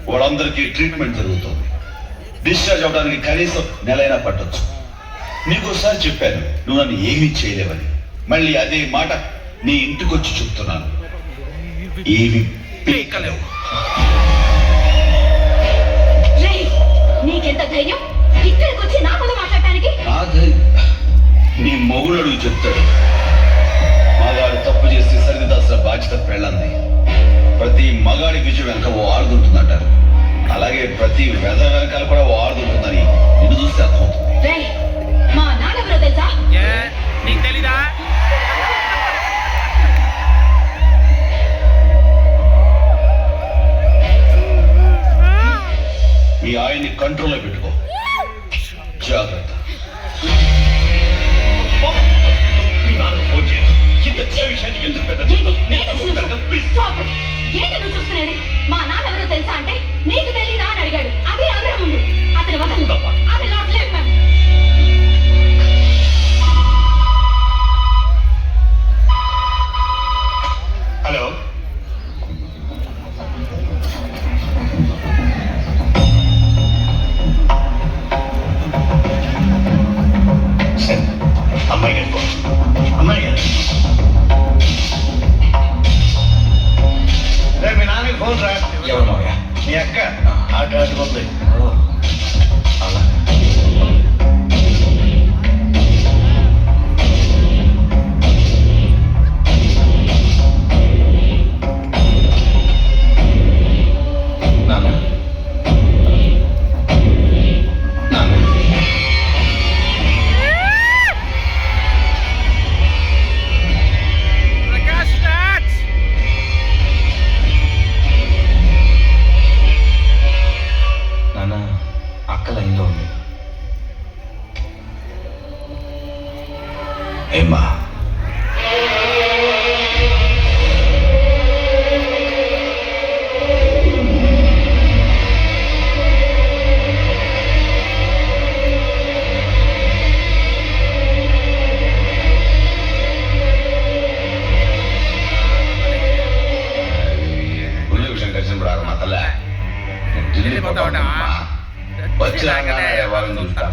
వాళ్ళందరికీ ట్రీట్మెంట్ జరుగుతుంది. డిశ్చార్జ్ అవడానికి కనీసం నెలైనా పట్టొచ్చు. నీకోసారి చెప్పాను నువ్వు నన్ను ఏమీ చేయలేవని. మళ్ళీ అదే మాట నీ ఇంటికి వచ్చి చెప్తున్నాను, ఏమి పీకలేవు. నీకెంత ధైర్యం ఇక్కడికి వచ్చి నా ముందు మాట్లాడటానికి? నీ మొగుడు అడుగు చెప్తాడు. మగాడు తప్పు చేస్తే సరిదిద్దాల్సిన బాధ్యత పెళ్ళంది. ప్రతి మగాడి విజయం వెనక ఓ ఆడుతుంటుందంటారు. అలాగే ప్రతి వెధ వెనకాల కూడా ఓ ఆడుతుంటుందని నిన్ను చూస్తే అర్థమవుతుంది. మా నాన్నెవరో తెలుసా? నీకు తెలీదా? మీ ఆయన్ని కంట్రోల్లో పెట్టుకో, జాగ్రత్త. ఏంటి నువ్వు చూస్తున్నాడు? మా నాన్న ఎవరో తెలుసా అంటే నీకు తెలీదా అని అడిగాడు. అదే అందరం ముందు అతని వదలు. అది నోట్లేదు మ్యామ్. హలో, అమ్మాయి గారు, అమ్మాయి గారు, మీ నాన్నకి ఫోన్ రా. ఎవరు మావయ్య? మీ అక్క ఆట ఆడుకుంది. అలా నాన్న, నాన్న, ప్రకాష్ రాజ్! నాన్న, అక్క లైన్లో ఉంది. ఏమ్మా, కలిసినప్పుడు ఆరు మా తల్ల వచ్చినాక ఎవరిని చూస్తా.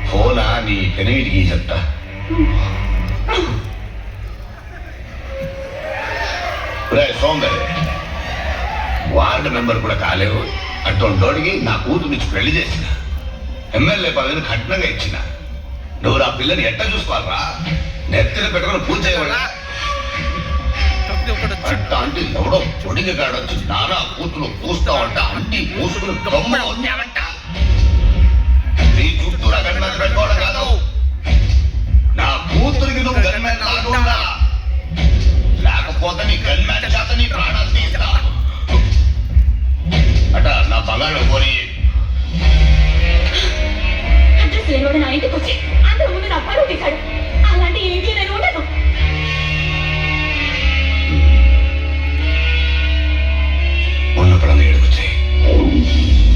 ఫోనా నీ పెనిమిటికి చెప్తా. సోందరి వార్డు మెంబర్ కూడా కాలేవు. అటువంటికి నా కూతురు నుంచి పెళ్లి చేసిన, ఎమ్మెల్యే పదవిని కఠినంగా ఇచ్చిన. నువ్వు నా పిల్లని ఎట్లా చూసుకోవాలరా? నెత్తిన పెట్టుకుని పూజ చేయవాళ్ళ అట్ట అంటే ఎవడో పొడిగ కాడొచ్చి నానా కూతురు పూస్తావంట. అంటి పూసుకుని దొమ్మ ఉన్నావంట. నీ చుట్టూ గన్మెన్ పెట్టుకోవడం కాదు, నా కూతురికి నువ్వు గన్మెన్ కాకుండా, లేకపోతే నీ గన్మెన్ చేత నీ ప్రాణాలు తీస్తా. అట నా బంగాళ పోని అడ్రస్ లేనివాడు నా ఇంటికి వచ్చి అందరూ ముందు నా పరువు తీశాడు. అలాంటి ఏంటి నేను ఉండను. ఉన్నప్పుడు